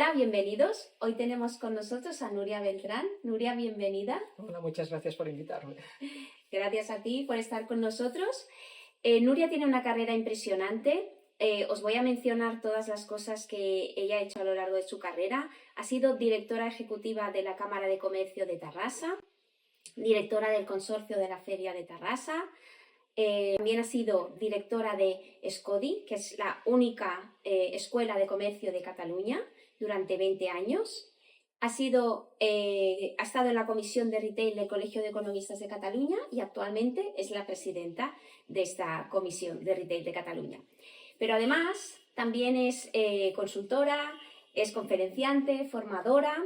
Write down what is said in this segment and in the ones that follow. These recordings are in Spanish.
Hola, bienvenidos. Hoy tenemos con nosotros a Nuria Beltrán. Nuria, bienvenida. Hola, muchas gracias por invitarme. Gracias a ti por estar con nosotros. Nuria tiene una carrera impresionante. Os voy a mencionar todas las cosas que ella ha hecho a lo largo de su carrera. Ha sido directora ejecutiva de la Cámara de Comercio de Tarrasa, directora del Consorcio de la Feria de Tarrasa. También ha sido directora de SCODI, que es la única escuela de comercio de Cataluña, durante 20 años. Ha estado en la Comisión de Retail del Colegio de Economistas de Cataluña y actualmente es la presidenta de esta Comisión de Retail de Cataluña. Pero además también es consultora, es conferenciante, formadora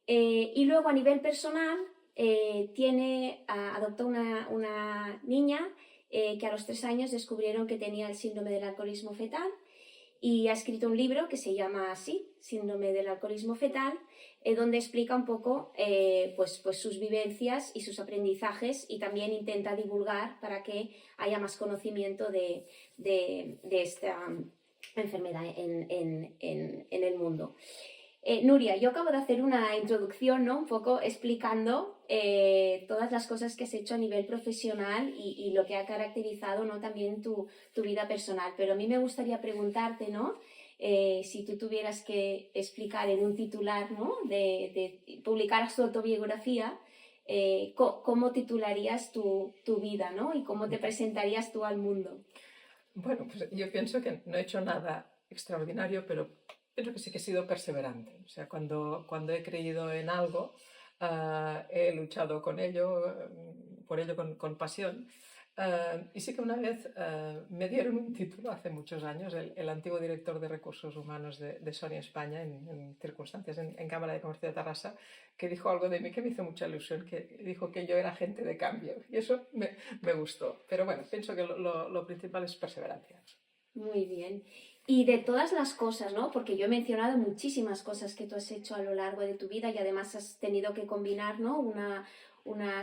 y luego a nivel personal adoptó una niña que a los 3 años descubrieron que tenía el síndrome del alcoholismo fetal y ha escrito un libro que se llama así, Síndrome del alcoholismo fetal, donde explica un poco pues sus vivencias y sus aprendizajes y también intenta divulgar para que haya más conocimiento de esta enfermedad en el mundo. Nuria, yo acabo de hacer una introducción, ¿no? Un poco explicando todas las cosas que has hecho a nivel profesional y lo que ha caracterizado, ¿no? También tu vida personal. Pero a mí me gustaría preguntarte, ¿no? Si tú tuvieras que explicar en un titular, ¿no? Publicaras tu autobiografía, ¿cómo titularías tu vida, ¿no? Y cómo te presentarías tú al mundo. Bueno, pues yo pienso que no he hecho nada extraordinario, pero pienso que sí que he sido perseverante. O sea, cuando he creído en algo, he luchado con ello, por ello con pasión. Y sí que una vez me dieron un título hace muchos años, el antiguo director de recursos humanos de Sony España, en circunstancias en Cámara de Comercio de Tarrasa, que dijo algo de mí que me hizo mucha ilusión, que dijo que yo era agente de cambio. Y eso me gustó. Pero bueno, pienso que lo principal es perseverancia. Muy bien. Y de todas las cosas, ¿no? Porque yo he mencionado muchísimas cosas que tú has hecho a lo largo de tu vida y además has tenido que combinar, ¿no?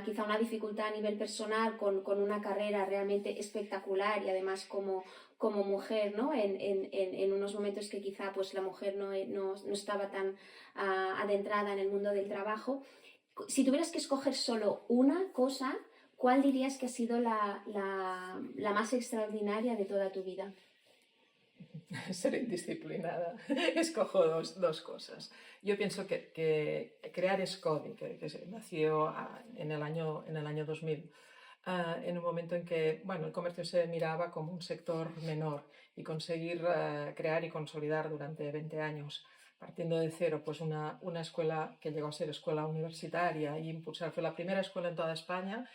Quizá una dificultad a nivel personal con una carrera realmente espectacular y además como mujer, ¿no? En unos momentos que quizá pues la mujer no estaba tan adentrada en el mundo del trabajo. Si tuvieras que escoger solo una cosa, ¿cuál dirías que ha sido la más extraordinaria de toda tu vida? Ser indisciplinada. Escojo dos cosas. Yo pienso que crear Scodi, que nació en el año 2000, en un momento en que bueno, el comercio se miraba como un sector menor y conseguir crear y consolidar durante 20 años, partiendo de cero, pues una escuela que llegó a ser escuela universitaria y impulsar, fue la primera escuela en toda España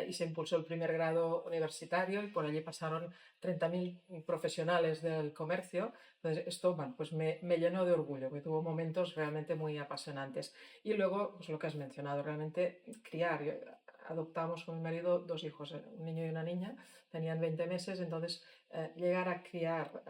y se impulsó el primer grado universitario y por allí pasaron 30.000 profesionales del comercio. Entonces esto bueno, pues me llenó de orgullo, porque tuvo momentos realmente muy apasionantes. Y luego, pues lo que has mencionado, realmente criar. Adoptamos con mi marido 2 hijos, un niño y una niña, tenían 20 meses, entonces llegar a criar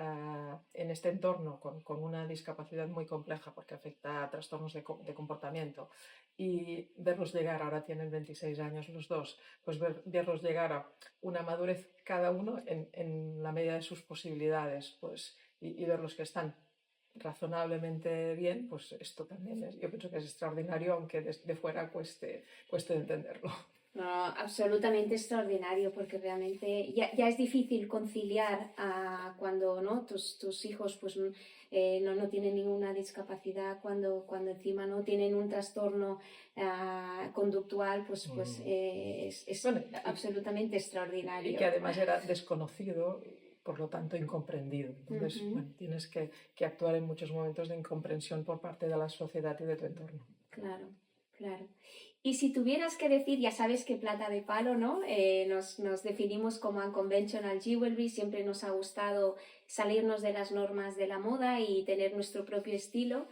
en este entorno con una discapacidad muy compleja porque afecta a trastornos de comportamiento y verlos llegar, ahora tienen 26 años los dos, pues verlos llegar a una madurez cada uno en la medida de sus posibilidades, pues, y verlos que están razonablemente bien, pues esto también yo pienso que es extraordinario, aunque de fuera cueste entenderlo. No, absolutamente extraordinario, porque realmente ya es difícil conciliar cuando ¿no? tus hijos pues, no tienen ninguna discapacidad, cuando encima no tienen un trastorno conductual, pues es Bueno, absolutamente extraordinario. y que además era desconocido, por lo tanto incomprendido. Entonces, bueno, tienes que actuar en muchos momentos de incomprensión por parte de la sociedad y de tu entorno. Claro, claro. Y si tuvieras que decir, ya sabes que Plata de Palo, ¿no? Nos definimos como unconventional jewelry, siempre nos ha gustado salirnos de las normas de la moda y tener nuestro propio estilo.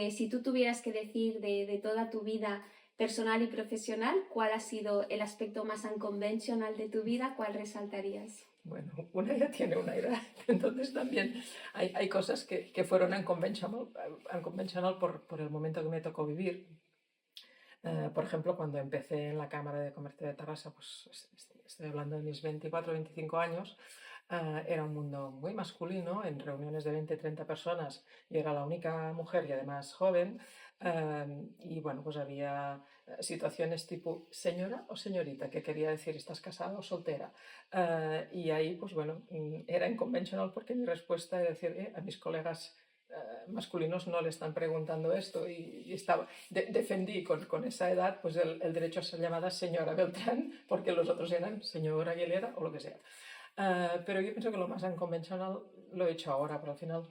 Si tú tuvieras que decir de toda tu vida personal y profesional, ¿cuál ha sido el aspecto más unconventional de tu vida? ¿Cuál resaltarías? Bueno, una ya tiene una edad, entonces también hay cosas que fueron unconventional por el momento que me tocó vivir. Por ejemplo, cuando empecé en la Cámara de Comercio de Tarrasa, pues estoy hablando de mis 24 o 25 años, Era un mundo muy masculino, en reuniones de 20-30 personas, y era la única mujer y además joven. Y bueno, pues había situaciones tipo señora o señorita, que quería decir estás casada o soltera. Y ahí, pues bueno, era inconvencional porque mi respuesta era decir, a mis colegas masculinos no le están preguntando esto y estaba, defendí con esa edad pues el derecho a ser llamada señora Beltrán porque los otros eran señora Aguilera o lo que sea. Pero yo pienso que lo más unconvencional lo he hecho ahora, pero al final,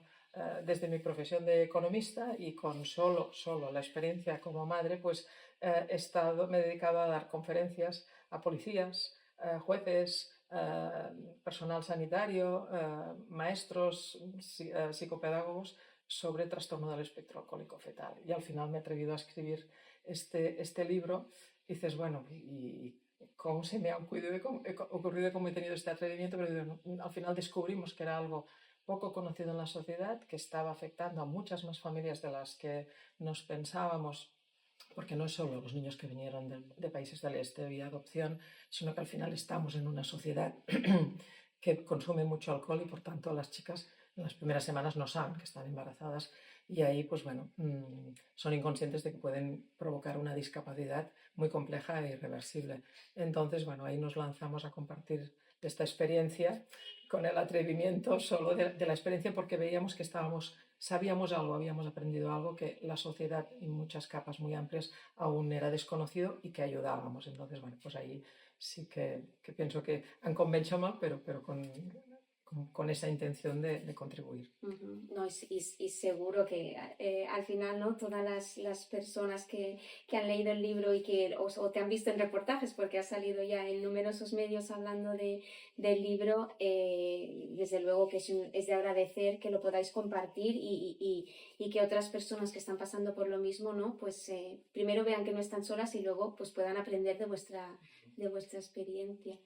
desde mi profesión de economista y con solo la experiencia como madre, pues me he dedicado a dar conferencias a policías, jueces, personal sanitario, maestros, psicopedagogos sobre trastorno del espectro alcohólico fetal. Y al final me he atrevido a escribir este libro. Y dices, bueno, ¿y cómo se me ha ocurrido cómo he tenido este atrevimiento? Pero al final descubrimos que era algo poco conocido en la sociedad, que estaba afectando a muchas más familias de las que nos pensábamos, porque no es solo los niños que vinieron de países del este vía adopción, sino que al final estamos en una sociedad que consume mucho alcohol y por tanto las chicas en las primeras semanas no saben que están embarazadas y ahí pues bueno, son inconscientes de que pueden provocar una discapacidad muy compleja e irreversible. Entonces bueno, ahí nos lanzamos a compartir esta experiencia con el atrevimiento solo de la experiencia porque veíamos que sabíamos algo, habíamos aprendido algo que la sociedad en muchas capas muy amplias aún era desconocido y que ayudábamos. Entonces, bueno, pues ahí sí que pienso que han convencionado, pero con esa intención de contribuir. No, y seguro que al final, ¿no? Todas las personas que han leído el libro y que o te han visto en reportajes, porque ha salido ya en numerosos medios hablando del libro, desde luego que es de agradecer que lo podáis compartir y que otras personas que están pasando por lo mismo, ¿no? Pues primero vean que no están solas y luego pues puedan aprender de vuestra experiencia.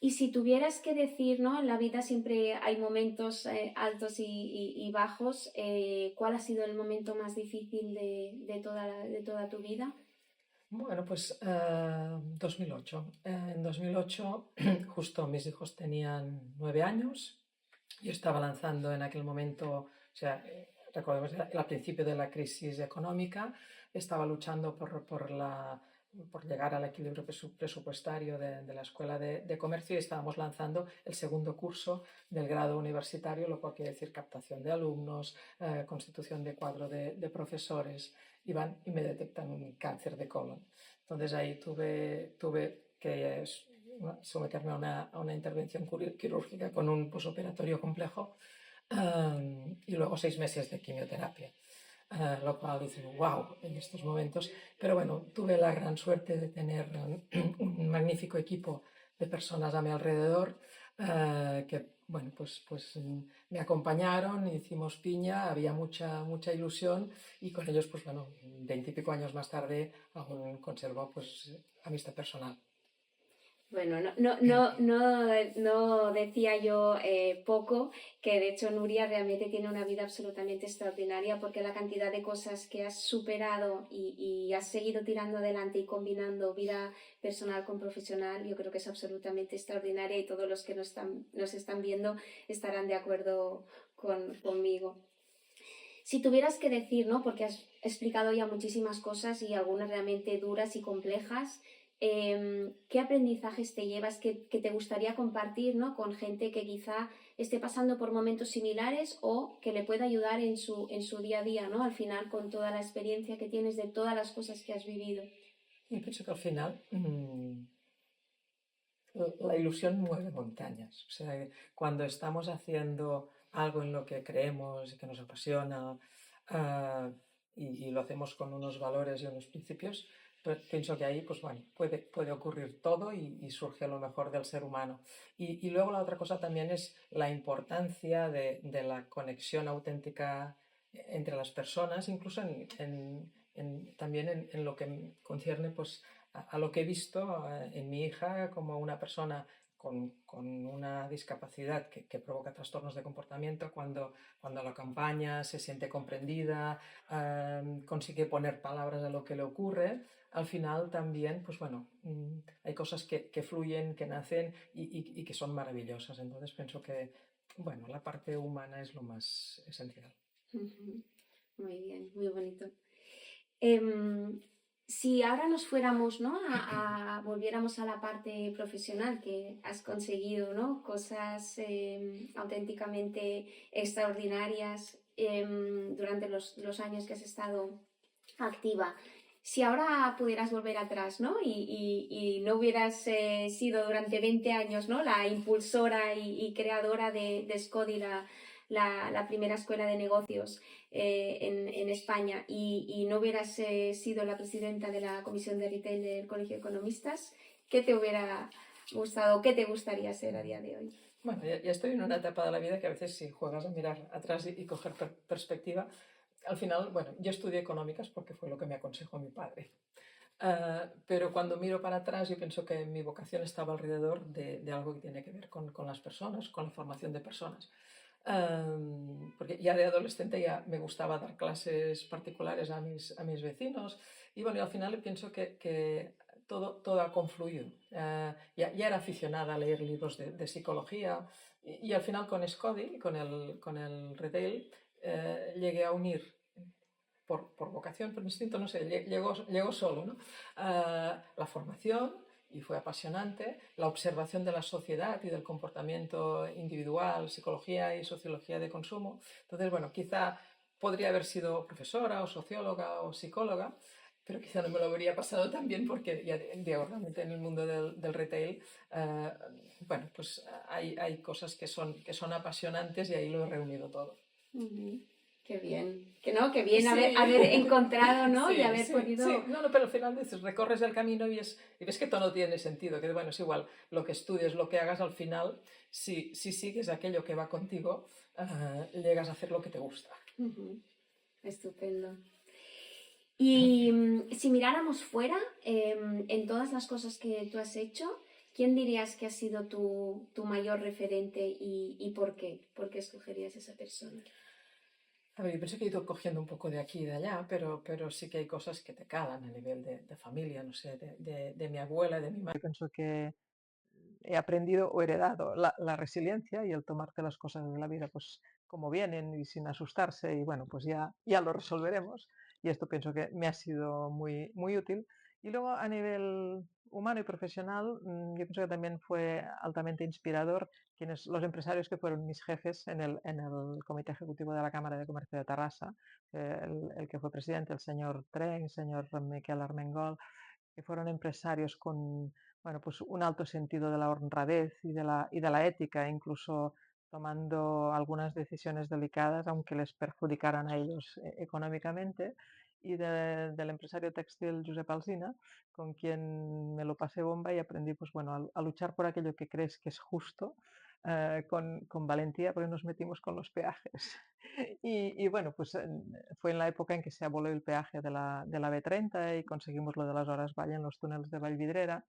Y si tuvieras que decir, ¿no? En la vida siempre hay momentos altos y bajos. ¿Cuál ha sido el momento más difícil de toda tu vida? Bueno, pues 2008. En 2008 justo mis hijos tenían 9 años. Yo estaba lanzando en aquel momento, o sea, recordemos, era al principio de la crisis económica, estaba luchando por llegar al equilibrio presupuestario de la Escuela de Comercio y estábamos lanzando el segundo curso del grado universitario, lo cual quiere decir captación de alumnos, constitución de cuadro de profesores, y me detectan un cáncer de colon. Entonces ahí tuve que someterme a una intervención quirúrgica con un posoperatorio complejo y luego 6 meses de quimioterapia. Lo cual dice, wow, en estos momentos. Pero bueno, tuve la gran suerte de tener un magnífico equipo de personas a mi alrededor que, bueno, pues me acompañaron, hicimos piña, había mucha ilusión y con ellos, pues bueno, 20 y pico años más tarde aún conservo pues amistad personal. Bueno, no decía yo poco, que de hecho Nuria realmente tiene una vida absolutamente extraordinaria porque la cantidad de cosas que has superado y has seguido tirando adelante y combinando vida personal con profesional, yo creo que es absolutamente extraordinaria y todos los que nos están viendo estarán de acuerdo conmigo. Si tuvieras que decir, ¿no? Porque has explicado ya muchísimas cosas y algunas realmente duras y complejas, ¿qué aprendizajes te llevas que te gustaría compartir, ¿no? Con gente que quizá esté pasando por momentos similares o que le pueda ayudar en su día a día, ¿no? Al final, con toda la experiencia que tienes de todas las cosas que has vivido. Y pienso que al final la ilusión mueve montañas. O sea, cuando estamos haciendo algo en lo que creemos y que nos apasiona y lo hacemos con unos valores y unos principios, pues pienso que ahí pues, bueno, puede ocurrir todo y surge lo mejor del ser humano. Y luego la otra cosa también es la importancia de la conexión auténtica entre las personas, incluso también en lo que concierne pues, a lo que he visto en mi hija como una persona con una discapacidad que provoca trastornos de comportamiento, cuando la acompaña, se siente comprendida, consigue poner palabras a lo que le ocurre, al final también, pues bueno, hay cosas que fluyen, que nacen y que son maravillosas. Entonces pienso que, bueno, la parte humana es lo más esencial. Ujú. Muy bien, muy bonito. Em, si ahora nos fuéramos, ¿no? Volviéramos a la parte profesional, que has conseguido, ¿no? Cosas auténticamente extraordinarias durante los años que has estado activa. Si ahora pudieras volver atrás, ¿no? Y no hubieras sido durante 20 años, ¿no? La impulsora y creadora de Scodi, la primera escuela de negocios en España, y no hubieras sido la presidenta de la Comisión de Retail del Colegio de Economistas, ¿qué te hubiera gustado, qué te gustaría ser a día de hoy? Bueno, ya estoy en una etapa de la vida que a veces si juegas a mirar atrás y coger perspectiva, al final, bueno, yo estudié económicas porque fue lo que me aconsejó mi padre. Pero cuando miro para atrás, yo pienso que mi vocación estaba alrededor de algo que tiene que ver con las personas, con la formación de personas. Porque ya de adolescente ya me gustaba dar clases particulares a mis vecinos y bueno, y al final pienso que todo ha confluido. Ya era aficionada a leer libros de psicología y al final con Scodi, con el retail, llegué a unir por vocación, por instinto, no sé, llegó solo, ¿no? La formación, y fue apasionante, la observación de la sociedad y del comportamiento individual, psicología y sociología de consumo. Entonces, bueno, quizá podría haber sido profesora o socióloga o psicóloga, pero quizá no me lo habría pasado tan bien porque ya digo, realmente en el mundo del retail, eh, bueno, pues hay cosas que son apasionantes y ahí lo he reunido todo. Ujú. Qué bien, que no, qué bien Sí, haber encontrado, ¿no? Y sí, haber sí, sí. podido. No, no, pero al final dices, recorres el camino y ves que todo no tiene sentido, que bueno, es igual lo que estudies, lo que hagas al final, si sigues aquello que va contigo, llegas a hacer lo que te gusta. Ujú. Estupendo. Y si miráramos fuera, en todas las cosas que tú has hecho, ¿quién dirías que ha sido tu mayor referente y por qué? ¿Por qué escogerías esa persona? A ver, yo pienso que he ido cogiendo un poco de aquí y de allá, pero sí que hay cosas que te calan a nivel de familia, no sé, de mi abuela, de mi madre. Yo pienso que he aprendido o heredado la resiliencia y el tomarte las cosas de la vida pues como vienen y sin asustarse y bueno, pues ya lo resolveremos y esto pienso que me ha sido muy, muy útil. Y luego a nivel humano y profesional, yo pienso que también fue altamente inspirador los empresarios que fueron mis jefes en el Comité Ejecutivo de la Cámara de Comercio de Tarrasa, el que fue presidente, el señor Tren, el señor Miquel Armengol, que fueron empresarios con bueno, pues un alto sentido de la honradez y de la ética, incluso tomando algunas decisiones delicadas, aunque les perjudicaran a ellos económicamente, y del empresario textil Josep Alsina, con quien me lo pasé bomba y aprendí pues, bueno, a luchar por aquello que crees que es justo, con valentía, porque nos metimos con los peajes. Y bueno, pues fue en la época en que se abolió el peaje de la B30 y conseguimos lo de las horas valle en los túneles de Vallvidrera,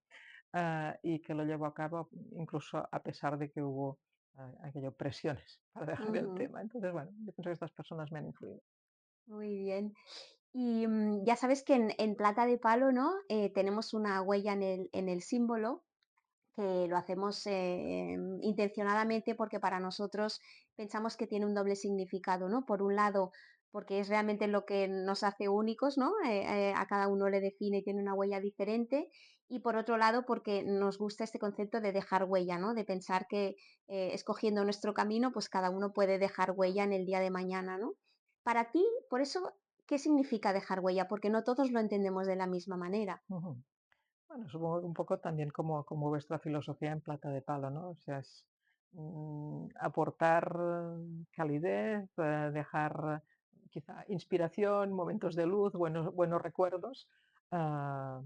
y que lo llevó a cabo incluso a pesar de que hubo aquello presiones para dejar el Ujú. tema. Entonces, bueno, yo pienso que estas personas me han influido. Muy bien. Y ya sabes que en Plata de Palo, ¿no? Tenemos una huella en el símbolo que lo hacemos intencionadamente porque para nosotros pensamos que tiene un doble significado, ¿no? Por un lado, porque es realmente lo que nos hace únicos, ¿no? A cada uno le define y tiene una huella diferente. Y por otro lado, porque nos gusta este concepto de dejar huella, ¿no? De pensar que escogiendo nuestro camino, pues cada uno puede dejar huella en el día de mañana, ¿no? Para ti, por eso, ¿qué significa dejar huella? Porque no todos lo entendemos de la misma manera. Ujú. Bueno, supongo que un poco también como vuestra filosofía en Plata de Palo, ¿no? O sea, es aportar calidez, dejar quizá inspiración, momentos de luz, buenos recuerdos. ah,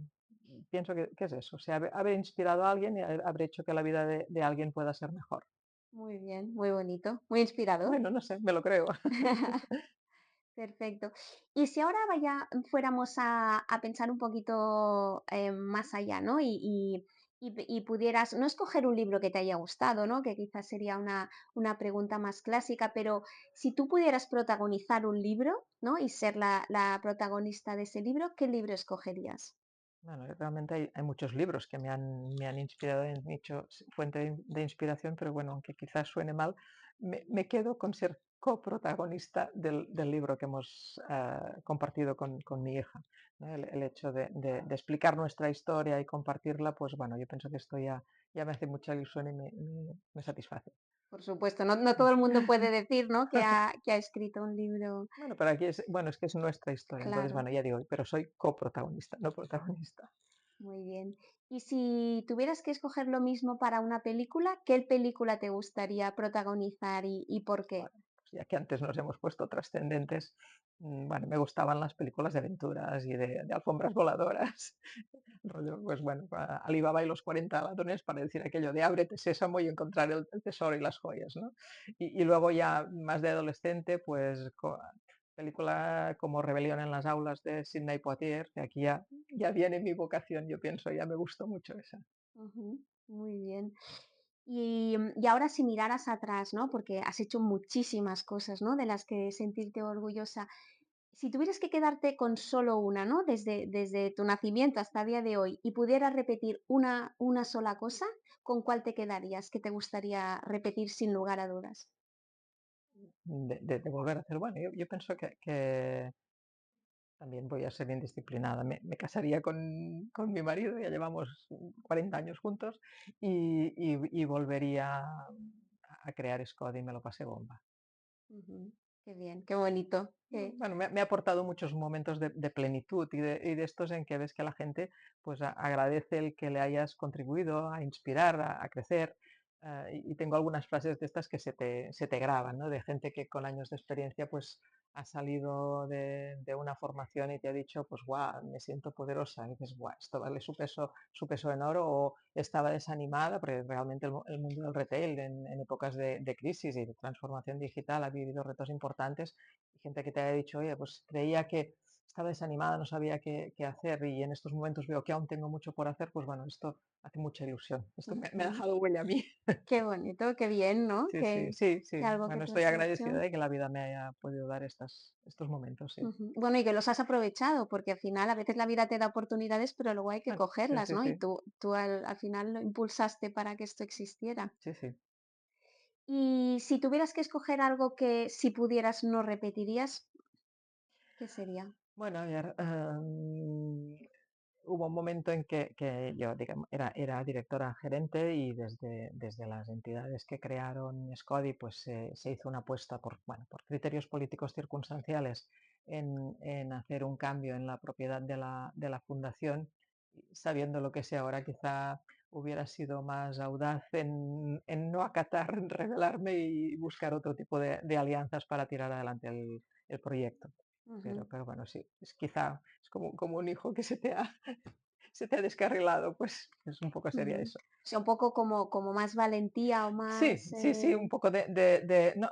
Pienso que es eso, o sea, haber inspirado a alguien y haber hecho que la vida de alguien pueda ser mejor. Muy bien, muy bonito, muy inspirador. Bueno, no sé, me lo creo. Perfecto. Y si ahora fuéramos a pensar un poquito más allá, ¿no? y pudieras, no escoger un libro que te haya gustado, ¿no? Que quizás sería una pregunta más clásica, pero si tú pudieras protagonizar un libro, ¿no? Y ser la protagonista de ese libro, ¿qué libro escogerías? Bueno, realmente hay muchos libros que me han inspirado, han hecho fuente de inspiración, pero bueno, aunque quizás suene mal, me quedo con ser coprotagonista del libro que hemos compartido con mi hija, ¿no? El hecho de explicar nuestra historia y compartirla, pues bueno, yo pienso que esto ya me hace mucha ilusión y me satisface. Por supuesto, no todo el mundo puede decir, ¿no? Que ha escrito un libro, Bueno, pero aquí es que es nuestra historia, entonces claro. bueno, ya digo, pero soy coprotagonista, no protagonista. Muy bien. Y si tuvieras que escoger lo mismo para una película, ¿qué película te gustaría protagonizar y por qué? Bueno, pues ya que antes nos hemos puesto trascendentes, bueno, me gustaban las películas de aventuras y de alfombras voladoras. Rollo, pues bueno, Alibaba y los 40 ladrones para decir aquello de ábrete sésamo y encontrar el tesoro y las joyas, ¿no? Y luego ya más de adolescente, pues película como Rebelión en las aulas de Sidney Poitier, que aquí ya viene mi vocación, yo pienso, ya me gustó mucho esa. Ujú, muy bien. Y ahora si miraras atrás, ¿no? Porque has hecho muchísimas cosas, ¿no? De las que sentirte orgullosa. Si tuvieras que quedarte con solo una, ¿no? Desde tu nacimiento hasta el día de hoy y pudieras repetir una sola cosa, ¿con cuál te quedarías? ¿Qué te gustaría repetir sin lugar a dudas? De volver a hacer, bueno, yo pienso que también voy a ser indisciplinada. Me casaría con mi marido, ya llevamos 40 años juntos, y volvería a crear Scott y me lo pasé bomba. Ujú, qué bien, qué bonito. Bueno, me ha aportado muchos momentos de plenitud y de estos en que ves que la gente pues agradece el que le hayas contribuido a inspirar, a crecer. Y tengo algunas frases de estas que se te graban, ¿no? De gente que con años de experiencia pues ha salido de una formación y te ha dicho, pues guau, me siento poderosa. Y dices, guau, esto vale su peso en oro, o estaba desanimada, porque realmente el mundo del retail en épocas de crisis y de transformación digital ha vivido retos importantes, y gente que te haya dicho, oye, pues creía que estaba desanimada, no sabía qué hacer, y en estos momentos veo que aún tengo mucho por hacer, pues bueno, esto hace mucha ilusión. Esto me ha Ujú, dejado huella a mí. qué bonito, qué bien, ¿no? Sí, sí, sí, sí. Que algo que Bueno, tú estoy has hecho. agradecida de que la vida me haya podido dar estos momentos, sí. Ujú. Bueno, y que los has aprovechado, porque al final a veces la vida te da oportunidades, pero luego hay que Bueno, sí, cogerlas, sí, ¿no? Y sí, tú al final lo impulsaste para que esto existiera. sí, sí. Y si tuvieras que escoger algo que si pudieras no repetirías, ¿qué sería? Bueno, a ver, hubo un momento en que yo, digamos, era directora gerente, y desde las entidades que crearon Scodi, pues se hizo una apuesta bueno, por criterios políticos circunstanciales en hacer un cambio en la propiedad de la fundación, sabiendo lo que sé ahora, quizá hubiera sido más audaz en no acatar, en rebelarme y buscar otro tipo de alianzas para tirar adelante el proyecto. Pero, Ujú, pero bueno, sí, quizá es como un hijo que se te ha descarrilado, pues un poco sería ujú. eso. O sea, un poco como más valentía o Sí, más... sí, sí, un poco no,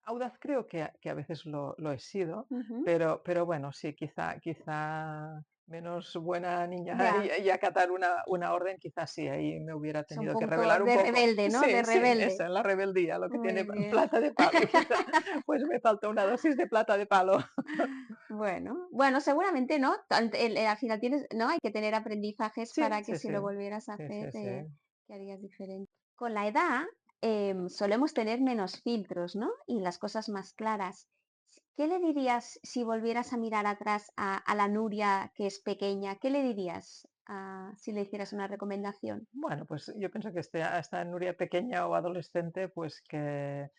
audaz creo que a veces lo he sido, ujú, pero bueno, sí, quizá menos buena niña y ya, y acatar una orden, quizás sí, ahí me hubiera es un tenido que punto rebelar un de poco. rebelde, ¿no? De Sí, sí, rebelde. esa es la rebeldía, lo que Muy tiene bien. plata de palo, quizá, pues me falta una dosis de plata de palo. Bueno, seguramente, ¿no? Al final tienes, ¿no? Hay que tener aprendizajes Sí, para que sí, si sí, lo volvieras a sí, hacer, sí, sí. ¿qué harías diferente? Con la edad, solemos tener menos filtros, ¿no? Y las cosas más claras. ¿Qué le dirías si volvieras a mirar atrás a la Nuria que es pequeña? ¿Qué le dirías si le hicieras una recomendación? Bueno, pues yo pienso que a esta Nuria pequeña o adolescente, pues que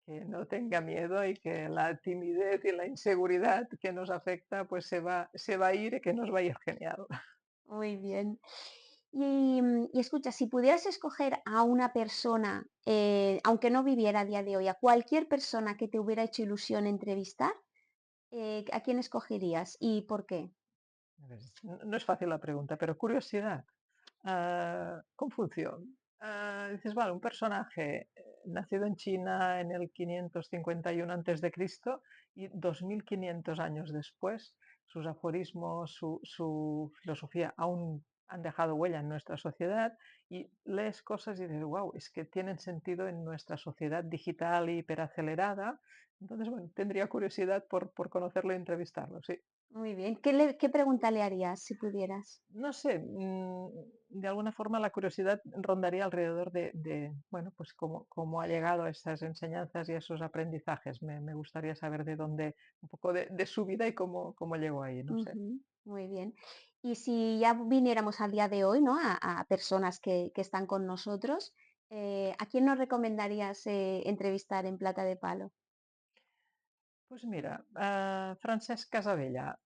no tenga miedo, y que la timidez y la inseguridad que nos afecta, pues se va a ir, y que nos va a ir genial. Muy bien. Y escucha, si pudieras escoger a una persona, aunque no viviera a día de hoy, a cualquier persona que te hubiera hecho ilusión entrevistar, ¿a quién escogerías y por qué? A ver, no es fácil la pregunta, pero curiosidad. Confucio. Dices, vale, un personaje nacido en China en el 551 antes de Cristo, y 2500 años después, sus aforismos, su filosofía aún han dejado huella en nuestra sociedad y lees cosas y dices, wow, es que tienen sentido en nuestra sociedad digital y hiperacelerada. Entonces, bueno, tendría curiosidad por conocerlo y entrevistarlo, sí. Muy bien. ¿Qué pregunta le harías si pudieras? No sé, de alguna forma la curiosidad rondaría alrededor bueno, pues cómo ha llegado a esas enseñanzas y a esos aprendizajes. Me gustaría saber de dónde, un poco de su vida y cómo llegó ahí, no sé. Ujú, muy bien. Y si ya viniéramos al día de hoy, ¿no? A personas que están con nosotros, ¿a quién nos recomendarías entrevistar en Plata de Palo? Pues mira, Francesc Casabella,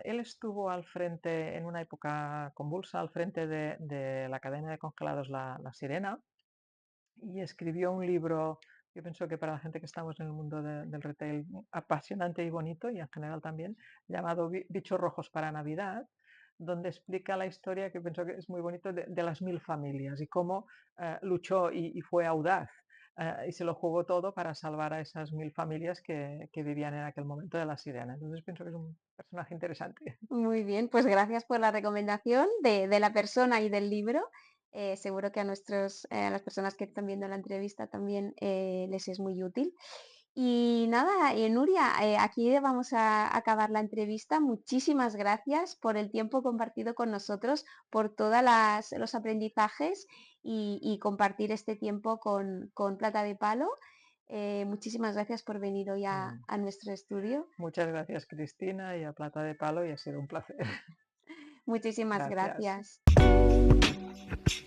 él estuvo al frente, en una época convulsa, al frente de la cadena de congelados La Sirena, y escribió un libro, yo pienso que para la gente que estamos en el mundo del retail, apasionante y bonito, y en general también, llamado Bichos Rojos para Navidad, donde explica la historia, que pienso que es muy bonito, de las 1000 familias y cómo luchó y fue audaz. Y se lo jugó todo para salvar a esas 1000 familias que vivían en aquel momento de La Sirena. Entonces pienso que es un personaje interesante. Muy bien, pues gracias por la recomendación de la persona y del libro. Seguro que a las personas que están viendo la entrevista también les es muy útil. Y nada, Nuria, aquí vamos a acabar la entrevista. Muchísimas gracias por el tiempo compartido con nosotros, por todos los aprendizajes y compartir este tiempo con Plata de Palo. Muchísimas gracias por venir hoy Mm. a nuestro estudio. Muchas gracias, Cristina, y a Plata de Palo, y ha sido un placer. Muchísimas Gracias. gracias.